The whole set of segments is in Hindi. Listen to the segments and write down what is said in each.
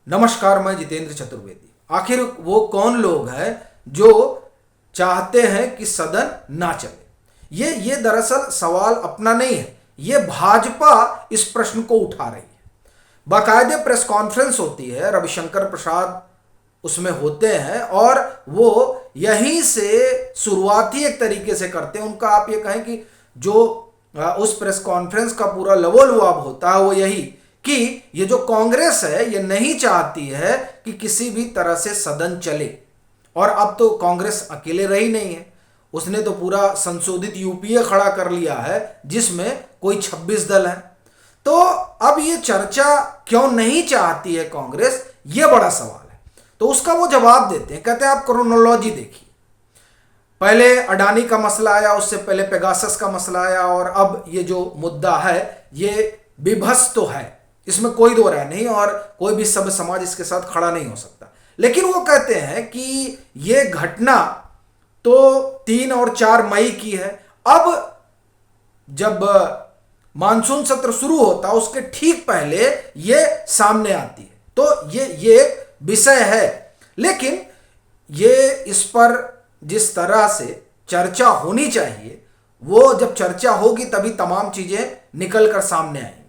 नमस्कार, मैं जितेंद्र चतुर्वेदी। आखिर वो कौन लोग हैं जो चाहते हैं कि सदन ना चले? ये दरअसल सवाल अपना नहीं है, ये भाजपा इस प्रश्न को उठा रही है। बाकायदे प्रेस कॉन्फ्रेंस होती है, रविशंकर प्रसाद उसमें होते हैं और वो यहीं से शुरुआत ही एक तरीके से करते हैं। उनका आप ये कहें कि जो उस प्रेस कॉन्फ्रेंस का पूरा लवोलुआब होता है वो यही कि ये जो कांग्रेस है ये नहीं चाहती है कि किसी भी तरह से सदन चले। और अब तो कांग्रेस अकेले रही नहीं है, उसने तो पूरा संशोधित यूपीए खड़ा कर लिया है जिसमें कोई 26 दल है। तो अब ये चर्चा क्यों नहीं चाहती है कांग्रेस, ये बड़ा सवाल है। तो उसका वो जवाब देते हैं, कहते हैं आप क्रोनोलॉजी देखिए, पहले अडानी का मसला आया, उससे पहले पेगासस का मसला आया और अब ये जो मुद्दा है ये विभत्स तो है, इसमें कोई दो राय नहीं और कोई भी सभ्य समाज इसके साथ खड़ा नहीं हो सकता। लेकिन वो कहते हैं कि ये घटना तो 3 और 4 मई की है। अब जब मानसून सत्र शुरू होता है उसके ठीक पहले ये सामने आती है, तो ये एक विषय है। लेकिन ये इस पर जिस तरह से चर्चा होनी चाहिए, वो जब चर्चा होगी तभी तमाम चीजें निकल कर सामने आएंगी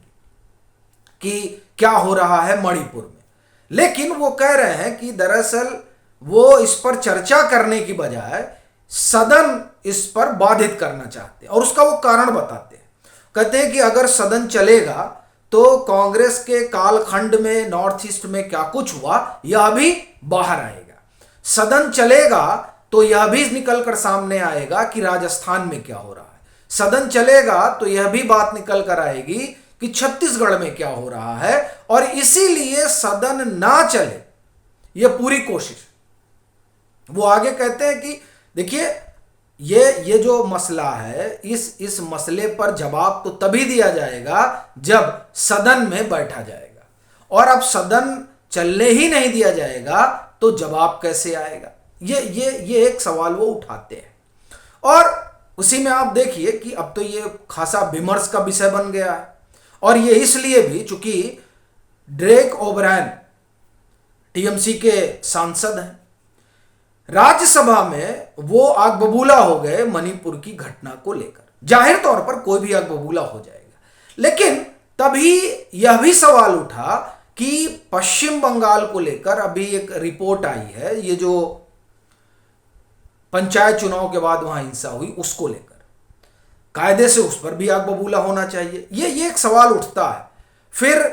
कि क्या हो रहा है मणिपुर में। लेकिन वो कह रहे हैं कि दरअसल वो इस पर चर्चा करने की बजाय सदन इस पर बाधित करना चाहते हैं और उसका वो कारण बताते हैं। कहते हैं कि अगर सदन चलेगा तो कांग्रेस के कालखंड में नॉर्थ ईस्ट में क्या कुछ हुआ यह भी बाहर आएगा। सदन चलेगा तो यह भी निकल कर सामने आएगा कि राजस्थान में क्या हो रहा है। सदन चलेगा तो यह भी बात निकल कर आएगी कि छत्तीसगढ़ में क्या हो रहा है। और इसीलिए सदन ना चले यह पूरी कोशिश। वो आगे कहते हैं कि देखिए ये जो मसला है, इस मसले पर जवाब तो तभी दिया जाएगा जब सदन में बैठा जाएगा, और अब सदन चलने ही नहीं दिया जाएगा तो जवाब कैसे आएगा? ये एक सवाल वो उठाते हैं। और उसी में आप देखिए कि अब तो ये खासा विमर्श का विषय बन गया है, और ये इसलिए भी चूंकि ड्रेक ओब्रायन टीएमसी के सांसद हैं, राज्यसभा में वो आग बबूला हो गए मणिपुर की घटना को लेकर। जाहिर तौर पर कोई भी आग बबूला हो जाएगा, लेकिन तभी यह भी सवाल उठा कि पश्चिम बंगाल को लेकर अभी एक रिपोर्ट आई है, ये जो पंचायत चुनाव के बाद वहां हिंसा हुई उसको लेकर, कायदे से उस पर भी आग बबूला होना चाहिए। ये एक सवाल उठता है। फिर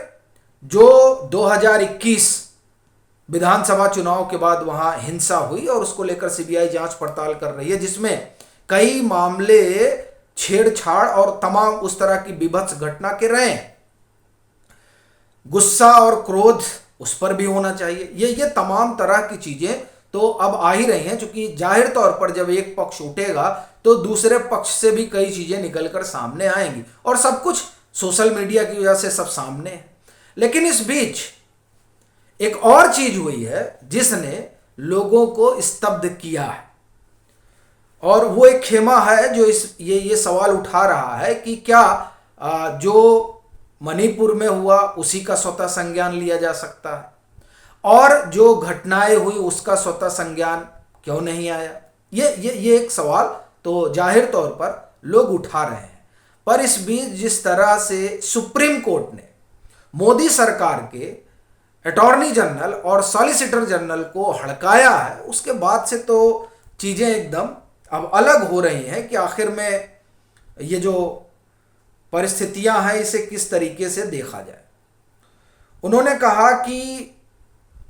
जो 2021 विधानसभा चुनाव के बाद वहां हिंसा हुई और उसको लेकर सीबीआई जांच पड़ताल कर रही है, जिसमें कई मामले छेड़छाड़ और तमाम उस तरह की विभत्स घटना के रहे। गुस्सा और क्रोध उस पर भी होना चाहिए। ये तमाम तरह की चीजें तो अब आ ही रही हैं, क्योंकि जाहिर तौर पर जब एक पक्ष उठेगा तो दूसरे पक्ष से भी कई चीजें निकलकर सामने आएंगी, और सब कुछ सोशल मीडिया की वजह से सब सामने है। लेकिन इस बीच एक और चीज हुई है जिसने लोगों को स्तब्ध किया है, और वो एक खेमा है जो ये सवाल उठा रहा है कि क्या जो मणिपुर में हुआ उसी का स्वतः संज्ञान लिया जा सकता है, और जो घटनाएं हुई उसका स्वतः संज्ञान क्यों नहीं आया। ये एक सवाल तो जाहिर तौर पर लोग उठा रहे हैं। पर इस बीच जिस तरह से सुप्रीम कोर्ट ने मोदी सरकार के अटॉर्नी जनरल और सॉलिसिटर जनरल को हड़काया है, उसके बाद से तो चीजें एकदम अब अलग हो रही हैं कि आखिर में ये जो परिस्थितियां हैं इसे किस तरीके से देखा जाए। उन्होंने कहा कि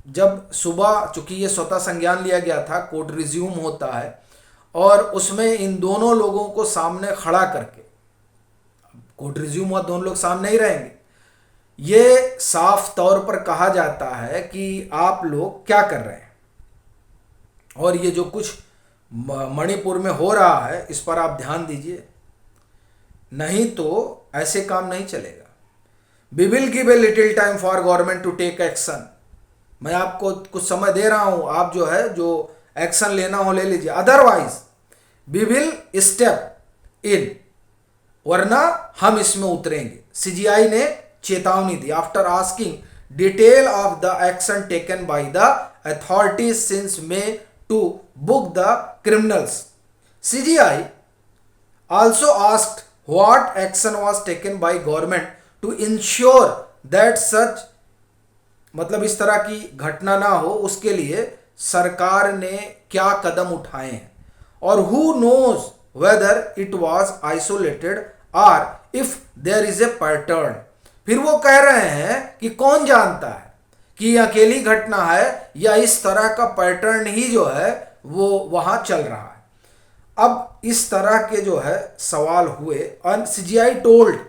जब सुबह, चूंकि ये स्वतः संज्ञान लिया गया था, कोर्ट रिज्यूम होता है और उसमें इन दोनों लोगों को सामने खड़ा करके, कोर्ट रिज्यूम हुआ, दोनों लोग सामने ही रहेंगे, ये साफ तौर पर कहा जाता है कि आप लोग क्या कर रहे हैं और ये जो कुछ मणिपुर में हो रहा है इस पर आप ध्यान दीजिए, नहीं तो ऐसे काम नहीं चलेगा। We will give a little time for government to take action. मैं आपको कुछ समय दे रहा हूं, आप जो है जो एक्शन लेना हो ले लीजिए, otherwise we will step in, वरना हम इसमें उतरेंगे। सीजीआई ने चेतावनी दी after asking detail of the action taken by the authorities since May to book the criminals. CGI also asked what action was taken by government to ensure that such मतलब इस तरह की घटना ना हो, उसके लिए सरकार ने क्या कदम उठाए हैं, और who knows whether it was isolated or if there is a pattern। फिर वो कह रहे हैं कि कौन जानता है कि अकेली घटना है या इस तरह का पैटर्न ही जो है वो वहां चल रहा है। अब इस तरह के जो है सवाल हुए, और CGI told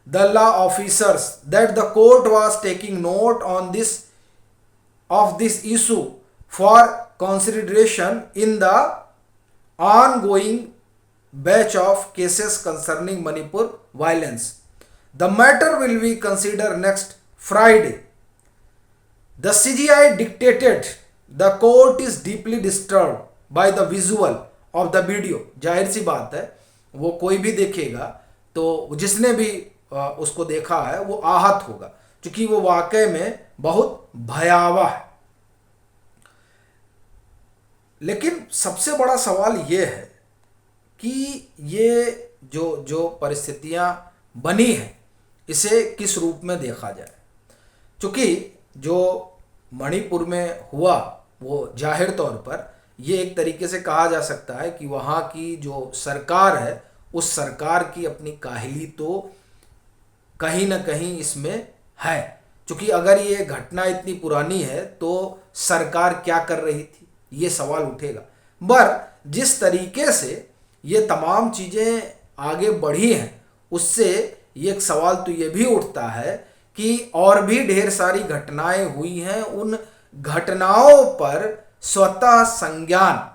the law officers that the court was taking note on this of this issue for consideration in the ongoing batch of cases concerning Manipur violence. The matter will be consider next Friday. The CGI dictated the court is deeply disturb by the visual of the video. जाहिर सी बात है, वो कोई भी देखेगा तो जिसने भी उसको देखा है वो आहत होगा, क्योंकि वो वाकई में बहुत भयावह है। लेकिन सबसे बड़ा सवाल ये है कि ये जो परिस्थितियां बनी हैं इसे किस रूप में देखा जाए। क्योंकि जो मणिपुर में हुआ वो जाहिर तौर पर ये एक तरीके से कहा जा सकता है कि वहाँ की जो सरकार है उस सरकार की अपनी काहिली तो कहीं ना कहीं इसमें है। क्योंकि अगर ये घटना इतनी पुरानी है तो सरकार क्या कर रही थी, ये सवाल उठेगा। पर जिस तरीके से ये तमाम चीज़ें आगे बढ़ी हैं उससे ये एक सवाल तो ये भी उठता है कि और भी ढेर सारी घटनाएं हुई हैं, उन घटनाओं पर स्वतः संज्ञान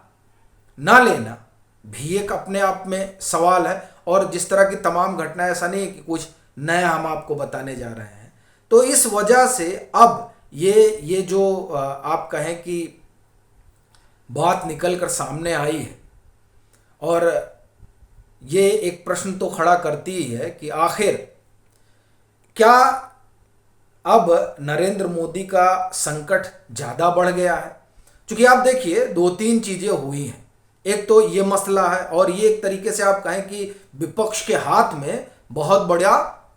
न लेना भी एक अपने आप में सवाल है। और जिस तरह की तमाम घटनाएं, ऐसा नहीं है कि कुछ नया हम आपको बताने जा रहे हैं। तो इस वजह से अब ये जो आप कहें कि बात निकल कर सामने आई है, और ये एक प्रश्न तो खड़ा करती ही है कि आखिर क्या अब नरेंद्र मोदी का संकट ज़्यादा बढ़ गया है। क्योंकि आप देखिए दो तीन चीज़ें हुई हैं। एक तो ये मसला है, और ये एक तरीके से आप कहें कि विपक्ष के हाथ में बहुत बड़ा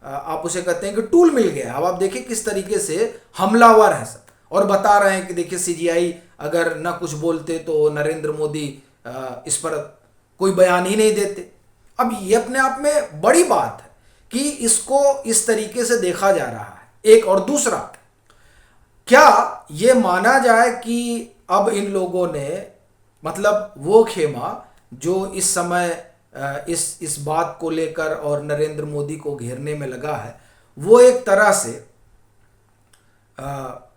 आप उसे कहते हैं कि टूल मिल गया। अब आप देखिए किस तरीके से हमलावर हैं सब, और बता रहे हैं कि देखिए सीजीआई अगर ना कुछ बोलते तो नरेंद्र मोदी इस पर कोई बयान ही नहीं देते। अब ये अपने आप में बड़ी बात है कि इसको इस तरीके से देखा जा रहा है। एक, और दूसरा, क्या ये माना जाए कि अब इन लोगों ने मतलब वो खेमा जो इस समय इस बात को लेकर और नरेंद्र मोदी को घेरने में लगा है, वो एक तरह से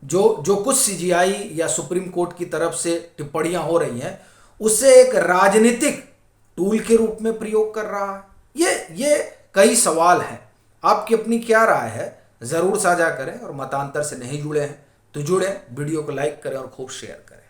जो कुछ सीजीआई या सुप्रीम कोर्ट की तरफ से टिप्पणियां हो रही हैं उसे एक राजनीतिक टूल के रूप में प्रयोग कर रहा है। ये कई सवाल हैं। आपकी अपनी क्या राय है ज़रूर साझा करें, और मतांतर से नहीं जुड़े हैं तो जुड़ें, वीडियो को लाइक करें और खूब शेयर करें।